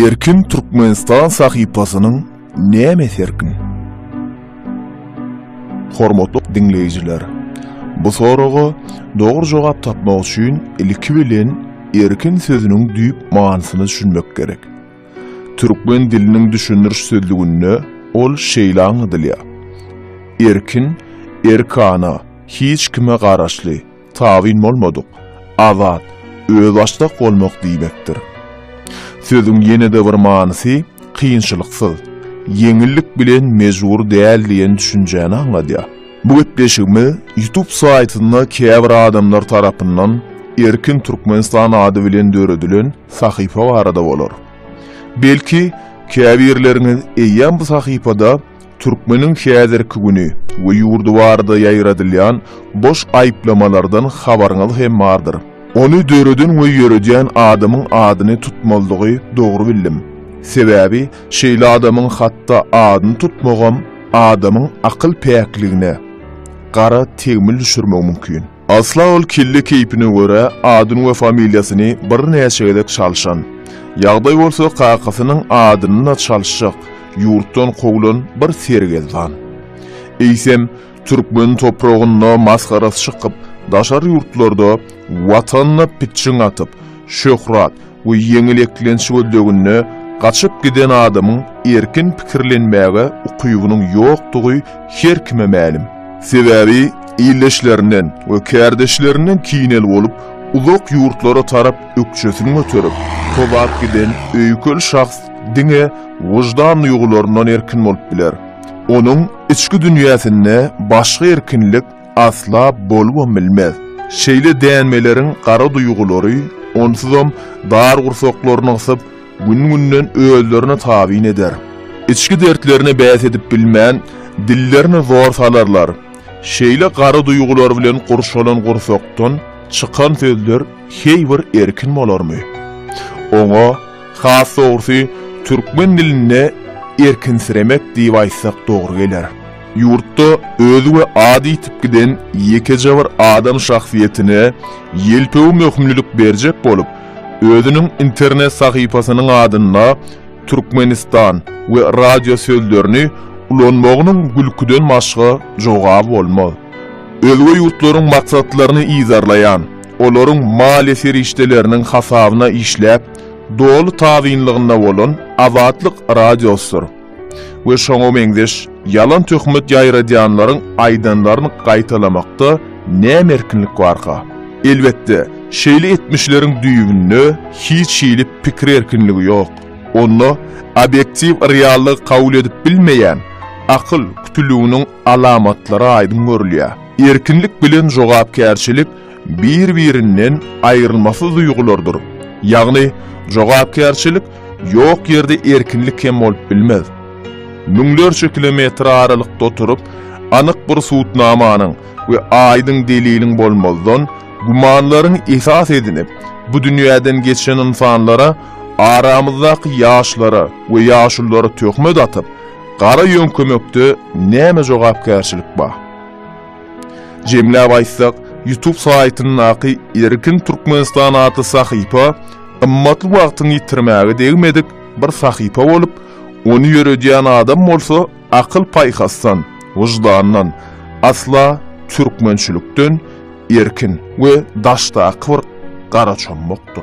Erkin Türkmenistan sahifasının näme erkin? Hormatly dinleyijiler, bu soraga dogry jogap tapmak üçin ilki bilen erkin sözüniň düýp manasyny düşünmek gerek. Türkmen diliniň düşündiriş sözlügünde ol şeýlan edilýär. Erkin, erkana, hiç kime garaşly, tawin bolmadyk, azat, öz başlyk bolmak diýmekdir. Sözün ýene-de bir manysy kynçylyksyz, yeňillik bilen mejbur däl diýen düşünjäni aňladýar. Bu gepleşigimi YouTube saýtynda käbir adamlar tarapyndan Erkin Türkmenistan ady bilen döredilen sahypa barada bolar. Belki käbirleriňiz eýýän bu sahypada Türkmeniň häzirki güni we ýurdu barada ýaýradylýan boş aýplamalardan habaryňyz hem bardyr. Onu döredin we ýöredýän adamyň adyny tutmalydygy dogry bildim. Sebäbi şeýle adamyň hatda adyny tutmagam adamyň akyl päkligine gara tegmil düşürmek mümkin. Asla ol kille keypine göre adyny we familiýasyny bir näçegedek çalşan. Ýagdaý bolsa qaqasynyň adyny çalşyk, ýurtdan gowulan bir sergezdan. Eýsem Türkmen topragynda masgarasy çykyp, daşar ýurtlarda watanyna pitçiň atyp, şöhrat we ýeňileklenşi öldügünde gaçyp giden adamyň erkin pikirlenmäge ukybynyň ýokdugy her kime mälim. Sebäbi illeşlerinden we kärdeşlerinden kiýnel bolup, uzak ýurtlara tarap ökçesini götürüp, tobap giden öýkel şahs diňe wujdan ýugularyndan erkin bolup biler. Onuň içki dünýäsinde başga erkinlik asla bolup bilmez. Şeýle dänmeleriň gara duýgulary onsuzam dar gursoklaryny asyp gün-günden öýlerini tabin eder. İçki dertlerini bäs edip bilmän dillerini zor salarlar. Şeýle gara duýgular bilen gurşalan gursokdan çykan sözler heýbir erkin bolarmy? Oňa has soňsy türkmen diline erkinsiremek diýip aýtsak dogry geler. Ýurtda özü we ady tip giden ýekeje bir adam şahsiýetine ýelpew möhümlülük berjek bolup, özüniň internet sahypasynyň adyna Türkmenistan we radio sözlerini ulanmagynyň gülküden başga jogap bolmaz. Özge ýurtlaryň maksatlaryny izarlayan, olaryň mal serişdeleriniň hasabyna işläp, dolu tawinliginde bolan azatlyk radiosudur. We şoňa meňdeş yalan töhmet ýaýradýanlaryň aýdanlaryny gaýtalamakda näme erkinlik barka? Elbetde, şeýle etmişleriň düýbünde hiç şeýle pikir erkinligi ýok. Onu objektiv reallyk kabul edip bilmeýän akyl kütülüğünün alamatlary aýdym görülýär. Erkinlik bilen jogapkärçilik bir-birinden aýrylmasy duýgulardyr. Ýagny jogapkärçilik ýok ýerde erkinlik hem bolup bilmez. Müňlerçe kilometr aralykda oturup, anyk bir suwtnamanyň we aýdyň deliliň bolmazdan gumanlaryň esas edinip, bu dünýäden geçen insanlara aramyzdaky ýaşlara we ýaşullara töhmet atyp, gara ýönkömekde näme jogapkärçilik bar? Jemläp aýtsak, YouTube saýtynyň aky Erkin Türkmenistan aty sahypa ymmatly wagtyny ýitirmäge degmedik bir sahypa bolup, onu ýöredýän adam bolsa akyl paýhassan, wujdandan asla türkmençilikden erkin we daşda bir gara çonmokdur.